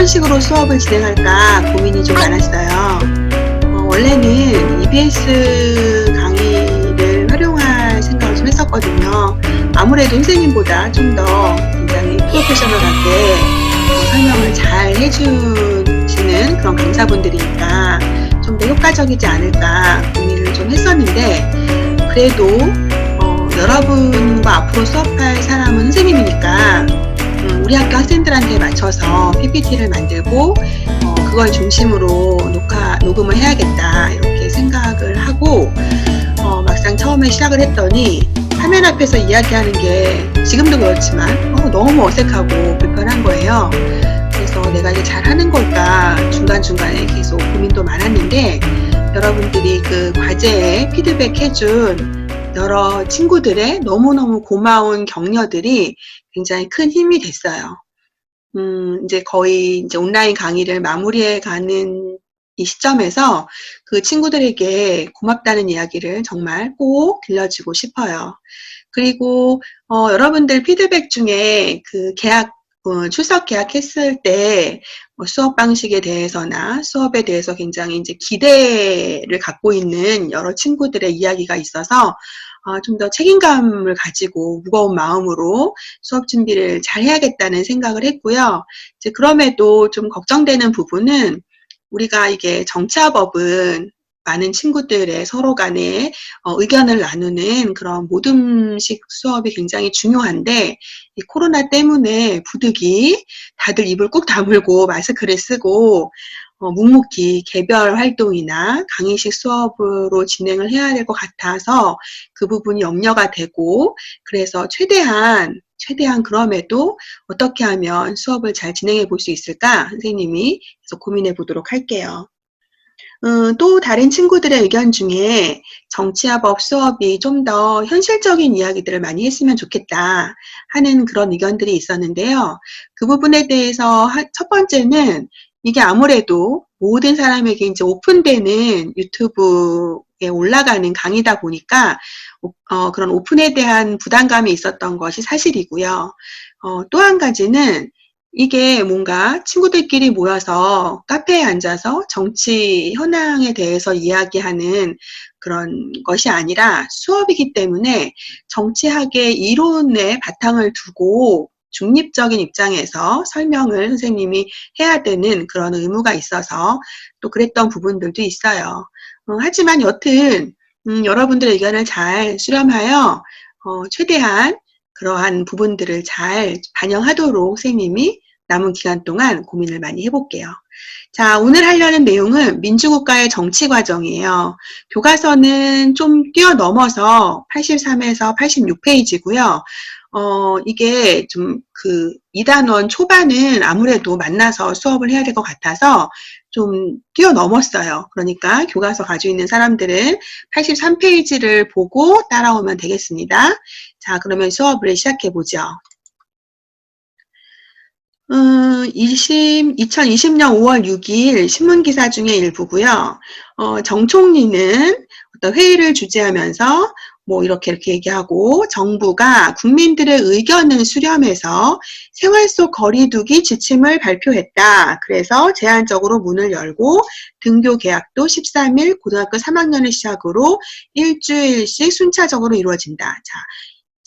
어떤 식으로 수업을 진행할까 고민이 좀 많았어요. 원래는 EBS 강의를 활용할 생각을 좀 했었거든요. 아무래도 선생님보다 좀 더 굉장히 프로페셔널하게 설명을 잘 해주시는 그런 강사분들이니까 좀 더 효과적이지 않을까 고민을 좀 했었는데, 그래도 여러분과 앞으로 수업할 사람은 선생님이니까 우리 학교 학생들한테 맞춰서 PPT를 만들고 그걸 중심으로 녹음을 해야겠다 이렇게 생각을 하고 막상 처음에 시작을 했더니 화면 앞에서 이야기하는 게 지금도 그렇지만 너무 어색하고 불편한 거예요. 그래서 내가 이게 잘하는 걸까 중간중간에 계속 고민도 많았는데, 여러분들이 그 과제에 피드백 해준 여러 친구들의 너무너무 고마운 격려들이 굉장히 큰 힘이 됐어요. 이제 거의 이제 온라인 강의를 마무리해 가는 이 시점에서 그 친구들에게 고맙다는 이야기를 정말 꼭 들려주고 싶어요. 그리고 여러분들 피드백 중에 그 출석 계약했을 때 수업 방식에 대해서나 수업에 대해서 굉장히 이제 기대를 갖고 있는 여러 친구들의 이야기가 있어서 좀 더 책임감을 가지고 무거운 마음으로 수업 준비를 잘 해야겠다는 생각을 했고요. 이제 그럼에도 좀 걱정되는 부분은, 우리가 이게 정치화법은 많은 친구들의 서로 간에 의견을 나누는 그런 모둠식 수업이 굉장히 중요한데, 이 코로나 때문에 부득이 다들 입을 꾹 다물고 마스크를 쓰고 묵묵히 개별 활동이나 강의식 수업으로 진행을 해야 될 것 같아서 그 부분이 염려가 되고, 그래서 최대한 그럼에도 어떻게 하면 수업을 잘 진행해 볼 수 있을까 선생님이 계속 고민해 보도록 할게요. 또 다른 친구들의 의견 중에 정치화법 수업이 좀 더 현실적인 이야기들을 많이 했으면 좋겠다 하는 그런 의견들이 있었는데요. 그 부분에 대해서 첫 번째는, 이게 아무래도 모든 사람에게 이제 오픈되는 유튜브에 올라가는 강의다 보니까 그런 오픈에 대한 부담감이 있었던 것이 사실이고요. 또 한 가지는, 이게 뭔가 친구들끼리 모여서 카페에 앉아서 정치 현황에 대해서 이야기하는 그런 것이 아니라 수업이기 때문에 정치학의 이론에 바탕을 두고 중립적인 입장에서 설명을 선생님이 해야 되는 그런 의무가 있어서 또 그랬던 부분들도 있어요. 하지만 여튼 여러분들의 의견을 잘 수렴하여 최대한 그러한 부분들을 잘 반영하도록 선생님이 남은 기간 동안 고민을 많이 해볼게요. 자, 오늘 하려는 내용은 민주국가의 정치 과정이에요. 교과서는 좀 뛰어넘어서 83에서 86페이지고요. 이게 좀 2단원 초반은 아무래도 만나서 수업을 해야 될 것 같아서 좀 뛰어넘었어요. 그러니까 교과서 가지고 있는 사람들은 83페이지를 보고 따라오면 되겠습니다. 자, 그러면 수업을 시작해보죠. 2020년 5월 6일 신문기사 중에 일부고요. 정 총리는 어떤 회의를 주재하면서 이렇게 얘기하고, 정부가 국민들의 의견을 수렴해서 생활 속 거리두기 지침을 발표했다. 그래서 제한적으로 문을 열고 등교 개학도 13일 고등학교 3학년을 시작으로 일주일씩 순차적으로 이루어진다. 자,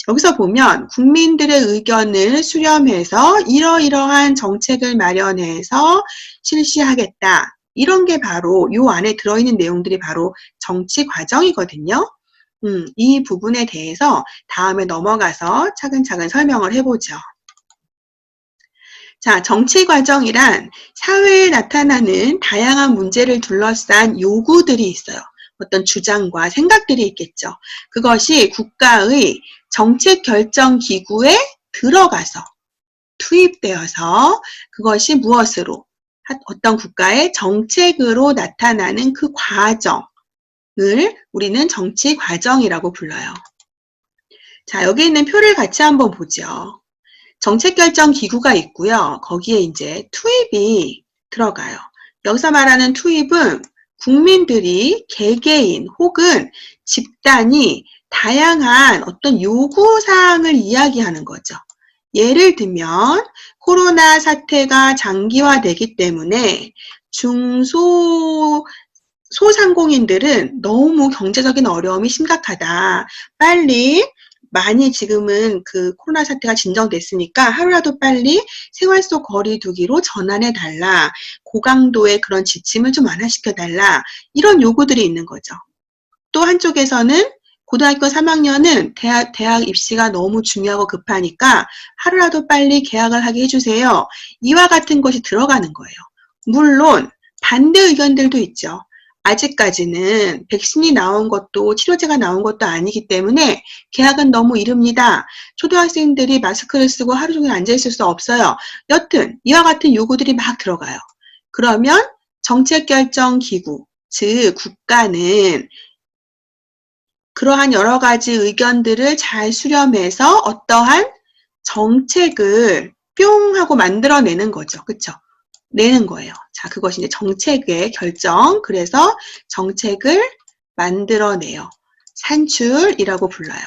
여기서 보면 국민들의 의견을 수렴해서 이러이러한 정책을 마련해서 실시하겠다. 이런 게 바로 요 안에 들어있는 내용들이 바로 정치 과정이거든요. 이 부분에 대해서 다음에 넘어가서 차근차근 설명을 해보죠. 자, 정치 과정이란 사회에 나타나는 다양한 문제를 둘러싼 요구들이 있어요. 어떤 주장과 생각들이 있겠죠. 그것이 국가의 정책 결정 기구에 들어가서 투입되어서 그것이 무엇으로, 어떤 국가의 정책으로 나타나는 그 과정을 우리는 정치 과정이라고 불러요. 자, 여기 있는 표를 같이 한번 보죠. 정책 결정 기구가 있고요. 거기에 이제 투입이 들어가요. 여기서 말하는 투입은 국민들이 개개인 혹은 집단이 다양한 어떤 요구사항을 이야기하는 거죠. 예를 들면 코로나 사태가 장기화되기 때문에 소상공인들은 너무 경제적인 어려움이 심각하다. 빨리 많이 지금은 그 코로나 사태가 진정됐으니까 하루라도 빨리 생활 속 거리 두기로 전환해달라. 고강도의 그런 지침을 좀 완화시켜달라. 이런 요구들이 있는 거죠. 또 한쪽에서는 고등학교 3학년은 대학 입시가 너무 중요하고 급하니까 하루라도 빨리 개학을 하게 해주세요. 이와 같은 것이 들어가는 거예요. 물론 반대 의견들도 있죠. 아직까지는 백신이 나온 것도 치료제가 나온 것도 아니기 때문에 개학은 너무 이릅니다. 초등학생들이 마스크를 쓰고 하루 종일 앉아있을 수 없어요. 여튼 이와 같은 요구들이 막 들어가요. 그러면 정책결정기구, 즉 국가는 그러한 여러 가지 의견들을 잘 수렴해서 어떠한 정책을 뿅 하고 만들어내는 거죠. 그쵸? 내는 거예요. 자, 그것이 이제 정책의 결정. 그래서 정책을 만들어내요. 산출이라고 불러요.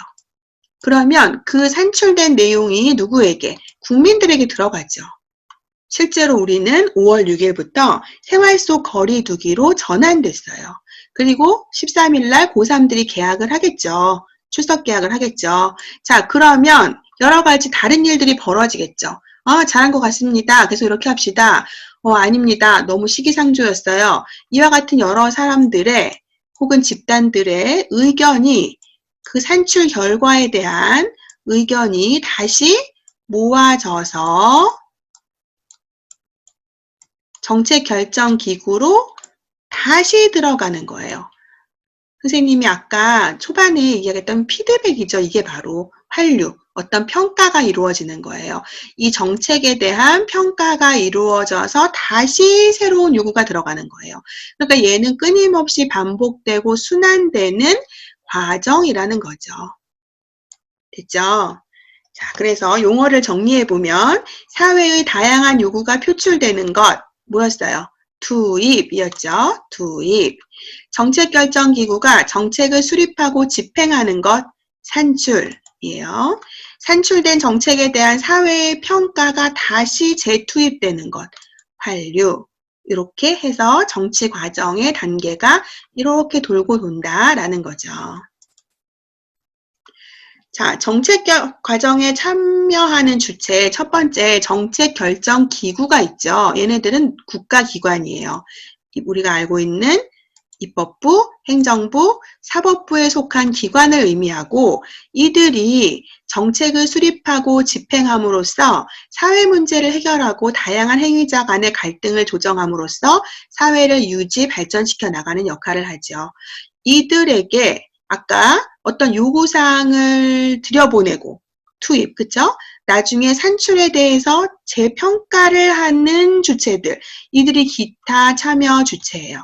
그러면 그 산출된 내용이 누구에게? 국민들에게 들어가죠. 실제로 우리는 5월 6일부터 생활 속 거리 두기로 전환됐어요. 그리고 13일 날 고3들이 개학을 하겠죠. 출석 개학을 하겠죠. 자, 그러면 여러 가지 다른 일들이 벌어지겠죠. 잘한 것 같습니다. 그래서 이렇게 합시다. 아닙니다. 너무 시기상조였어요. 이와 같은 여러 사람들의 혹은 집단들의 의견이 그 산출 결과에 대한 의견이 다시 모아져서 정책결정기구로 다시 들어가는 거예요. 선생님이 아까 초반에 이야기했던 피드백이죠. 이게 바로 환류, 어떤 평가가 이루어지는 거예요. 이 정책에 대한 평가가 이루어져서 다시 새로운 요구가 들어가는 거예요. 그러니까 얘는 끊임없이 반복되고 순환되는 과정이라는 거죠. 됐죠? 자, 그래서 용어를 정리해보면 사회의 다양한 요구가 표출되는 것, 뭐였어요? 투입이었죠. 투입. 정책결정기구가 정책을 수립하고 집행하는 것, 산출이에요. 산출된 정책에 대한 사회의 평가가 다시 재투입되는 것, 환류. 이렇게 해서 정치 과정의 단계가 이렇게 돌고 돈다라는 거죠. 자, 정책 과정에 참여하는 주체, 첫 번째 정책결정기구가 있죠. 얘네들은 국가기관이에요. 우리가 알고 있는 입법부, 행정부, 사법부에 속한 기관을 의미하고 이들이 정책을 수립하고 집행함으로써 사회 문제를 해결하고 다양한 행위자 간의 갈등을 조정함으로써 사회를 유지, 발전시켜 나가는 역할을 하죠. 이들에게 아까 어떤 요구사항을 들여보내고 투입, 그쵸? 나중에 산출에 대해서 재평가를 하는 주체들, 이들이 기타 참여 주체예요.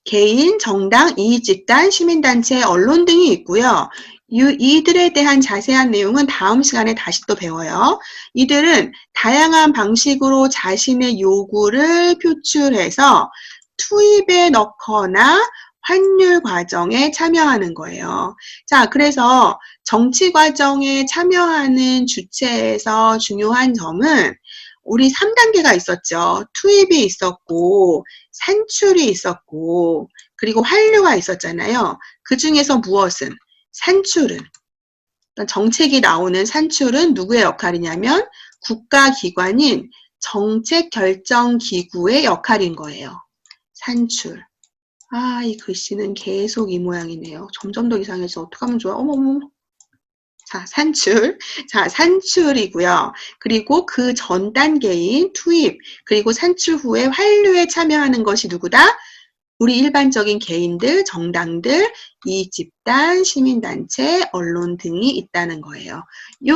개인, 정당, 이익집단, 시민단체, 언론 등이 있고요. 이들에 대한 자세한 내용은 다음 시간에 다시 또 배워요. 이들은 다양한 방식으로 자신의 요구를 표출해서 투입에 넣거나 환율 과정에 참여하는 거예요. 자, 그래서 정치 과정에 참여하는 주체에서 중요한 점은 우리 3단계가 있었죠. 투입이 있었고, 산출이 있었고, 그리고 환류가 있었잖아요. 그 중에서 무엇은? 산출은, 정책이 나오는 산출은 누구의 역할이냐면 국가기관인 정책결정기구의 역할인 거예요. 산출. 이 글씨는 계속 이 모양이네요. 점점 더 이상해져. 어떡하면 좋아? 어머머. 자, 산출. 자, 산출이고요. 그리고 그 전 단계인 투입, 그리고 산출 후에 환류에 참여하는 것이 누구다? 우리 일반적인 개인들, 정당들, 이익집단, 시민단체, 언론 등이 있다는 거예요. 이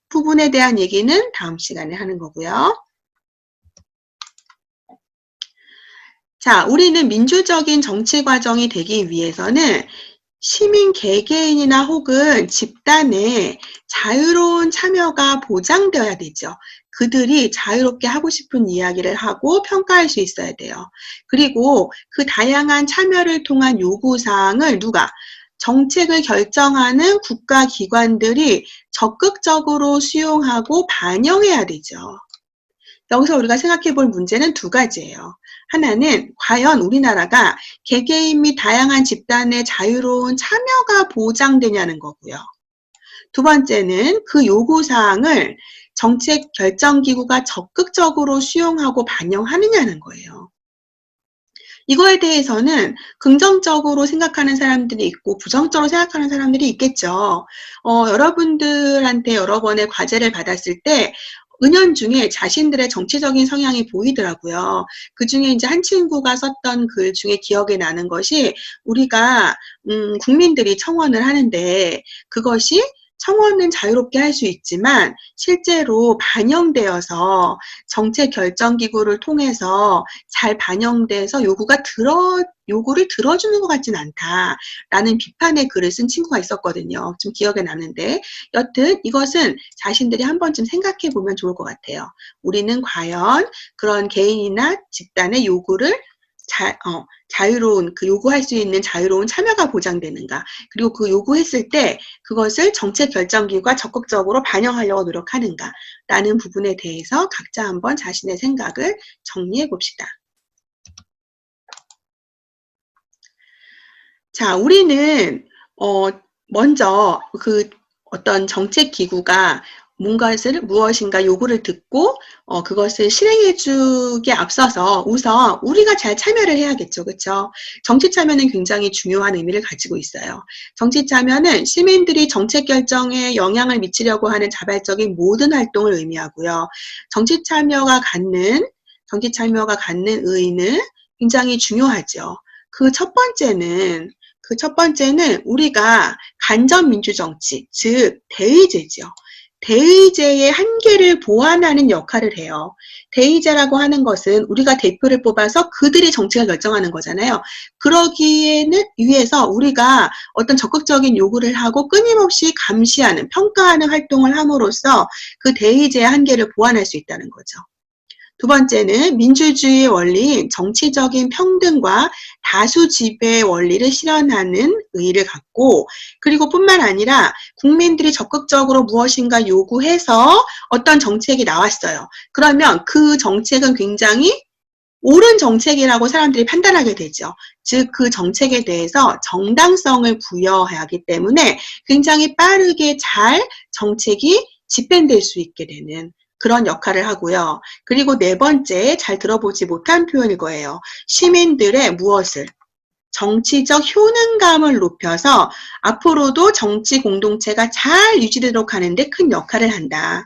부분에 대한 얘기는 다음 시간에 하는 거고요. 자, 우리는 민주적인 정치 과정이 되기 위해서는 시민 개개인이나 혹은 집단의 자유로운 참여가 보장되어야 되죠. 그들이 자유롭게 하고 싶은 이야기를 하고 평가할 수 있어야 돼요. 그리고 그 다양한 참여를 통한 요구사항을 누가? 정책을 결정하는 국가기관들이 적극적으로 수용하고 반영해야 되죠. 여기서 우리가 생각해 볼 문제는 두 가지예요. 하나는 과연 우리나라가 개개인 및 다양한 집단의 자유로운 참여가 보장되냐는 거고요. 두 번째는 그 요구사항을 정책 결정기구가 적극적으로 수용하고 반영하느냐는 거예요. 이거에 대해서는 긍정적으로 생각하는 사람들이 있고 부정적으로 생각하는 사람들이 있겠죠. 여러분들한테 여러 번의 과제를 받았을 때 은연중에 자신들의 정치적인 성향이 보이더라고요. 그중에 이제 한 친구가 썼던 글 중에 기억에 나는 것이 우리가 국민들이 청원을 하는데 그것이 청원은 자유롭게 할 수 있지만 실제로 반영되어서 정책 결정기구를 통해서 잘 반영돼서 요구를 들어주는 것 같진 않다라는 비판의 글을 쓴 친구가 있었거든요. 좀 기억에 나는데 여튼 이것은 자신들이 한 번쯤 생각해 보면 좋을 것 같아요. 우리는 과연 그런 개인이나 집단의 요구를 자유로운 요구할 수 있는 자유로운 참여가 보장되는가, 그리고 그 요구했을 때 그것을 정책 결정기구가 적극적으로 반영하려고 노력하는가 라는 부분에 대해서 각자 한번 자신의 생각을 정리해 봅시다. 자, 우리는 먼저 그 어떤 정책 기구가 무엇인가 요구를 듣고 그것을 실행해 주기에 앞서서 우선 우리가 잘 참여를 해야겠죠. 그렇죠? 정치 참여는 굉장히 중요한 의미를 가지고 있어요. 정치 참여는 시민들이 정책 결정에 영향을 미치려고 하는 자발적인 모든 활동을 의미하고요. 정치 참여가 갖는 의의는 굉장히 중요하죠. 그 첫 번째는 우리가 간접민주정치, 즉 대의제죠. 대의제의 한계를 보완하는 역할을 해요. 대의제라고 하는 것은 우리가 대표를 뽑아서 그들이 정책을 결정하는 거잖아요. 그러기에는 위해서 우리가 어떤 적극적인 요구를 하고 끊임없이 감시하는, 평가하는 활동을 함으로써 그 대의제의 한계를 보완할 수 있다는 거죠. 두 번째는 민주주의의 원리인 정치적인 평등과 다수 지배의 원리를 실현하는 의의를 갖고, 그리고 뿐만 아니라 국민들이 적극적으로 무엇인가 요구해서 어떤 정책이 나왔어요. 그러면 그 정책은 굉장히 옳은 정책이라고 사람들이 판단하게 되죠. 즉, 그 정책에 대해서 정당성을 부여하기 때문에 굉장히 빠르게 잘 정책이 집행될 수 있게 되는 그런 역할을 하고요. 그리고 네 번째, 잘 들어보지 못한 표현일 거예요. 시민들의 무엇을? 정치적 효능감을 높여서 앞으로도 정치 공동체가 잘 유지되도록 하는데 큰 역할을 한다.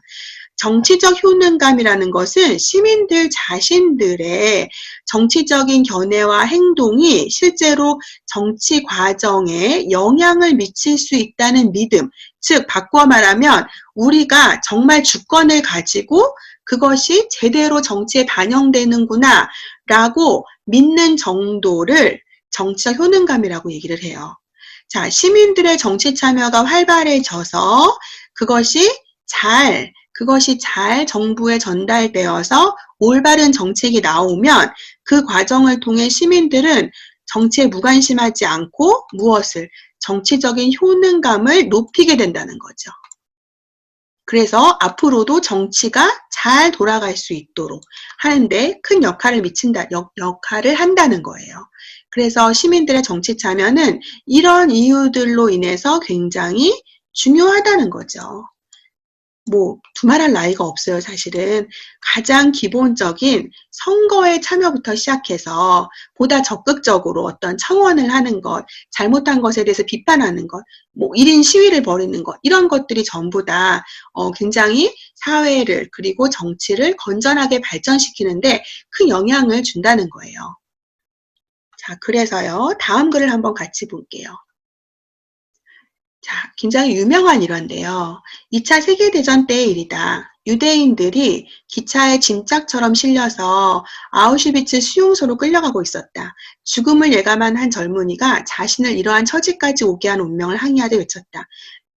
정치적 효능감이라는 것은 시민들 자신들의 정치적인 견해와 행동이 실제로 정치 과정에 영향을 미칠 수 있다는 믿음, 즉 바꿔 말하면 우리가 정말 주권을 가지고 그것이 제대로 정치에 반영되는구나 라고 믿는 정도를 정치적 효능감이라고 얘기를 해요. 자, 시민들의 정치 참여가 활발해져서 그것이 잘 정부에 전달되어서 올바른 정책이 나오면 그 과정을 통해 시민들은 정치에 무관심하지 않고 무엇을? 정치적인 효능감을 높이게 된다는 거죠. 그래서 앞으로도 정치가 잘 돌아갈 수 있도록 하는데 큰 역할을 한다는 거예요. 그래서 시민들의 정치 참여는 이런 이유들로 인해서 굉장히 중요하다는 거죠. 두말할 나위가 없어요, 사실은. 가장 기본적인 선거에 참여부터 시작해서 보다 적극적으로 어떤 청원을 하는 것, 잘못한 것에 대해서 비판하는 것, 1인 시위를 벌이는 것, 이런 것들이 전부 다 굉장히 사회를 그리고 정치를 건전하게 발전시키는데 큰 영향을 준다는 거예요. 자, 그래서요, 다음 글을 한번 같이 볼게요. 자, 굉장히 유명한 일화인데요. 2차 세계대전 때의 일이다. 유대인들이 기차에 짐짝처럼 실려서 아우슈비츠 수용소로 끌려가고 있었다. 죽음을 예감한 한 젊은이가 자신을 이러한 처지까지 오게 한 운명을 항의하듯 외쳤다.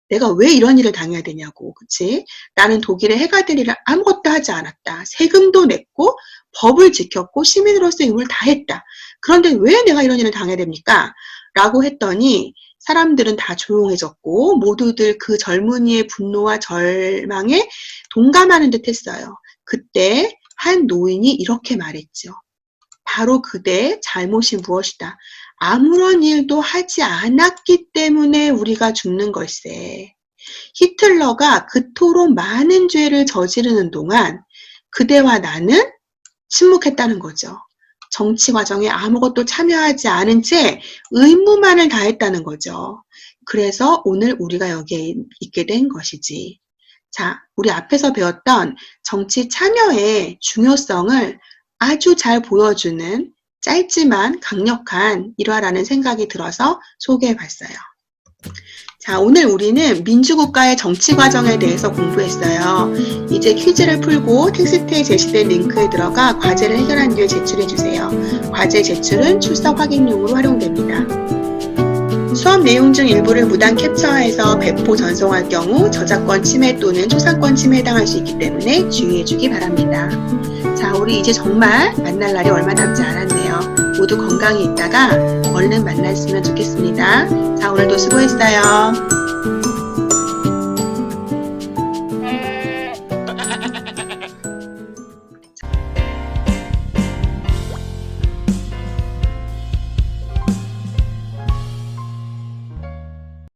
내가 왜 이런 일을 당해야 되냐고, 그치? 나는 독일에 해가 될 일을 아무것도 하지 않았다. 세금도 냈고 법을 지켰고 시민으로서 의무를 다했다. 그런데 왜 내가 이런 일을 당해야 됩니까? 라고 했더니 사람들은 다 조용해졌고 모두들 그 젊은이의 분노와 절망에 동감하는 듯 했어요. 그때 한 노인이 이렇게 말했죠. 바로 그대의 잘못이 무엇이다. 아무런 일도 하지 않았기 때문에 우리가 죽는 걸세. 히틀러가 그토록 많은 죄를 저지르는 동안 그대와 나는 침묵했다는 거죠. 정치 과정에 아무것도 참여하지 않은 채 의무만을 다했다는 거죠. 그래서 오늘 우리가 여기에 있게 된 것이지. 자, 우리 앞에서 배웠던 정치 참여의 중요성을 아주 잘 보여주는 짧지만 강력한 일화라는 생각이 들어서 소개해봤어요. 자, 오늘 우리는 민주국가의 정치 과정에 대해서 공부했어요. 이제 퀴즈를 풀고 텍스트에 제시된 링크에 들어가 과제를 해결한 뒤에 제출해주세요. 과제 제출은 출석 확인용으로 활용됩니다. 수업 내용 중 일부를 무단 캡처해서 배포 전송할 경우 저작권 침해 또는 초상권 침해에 해당할 수 있기 때문에 주의해주기 바랍니다. 자, 우리 이제 정말 만날 날이 얼마 남지 않았네요. 모두 건강히 있다가 얼른 만났으면 좋겠습니다. 자, 오늘도 수고했어요.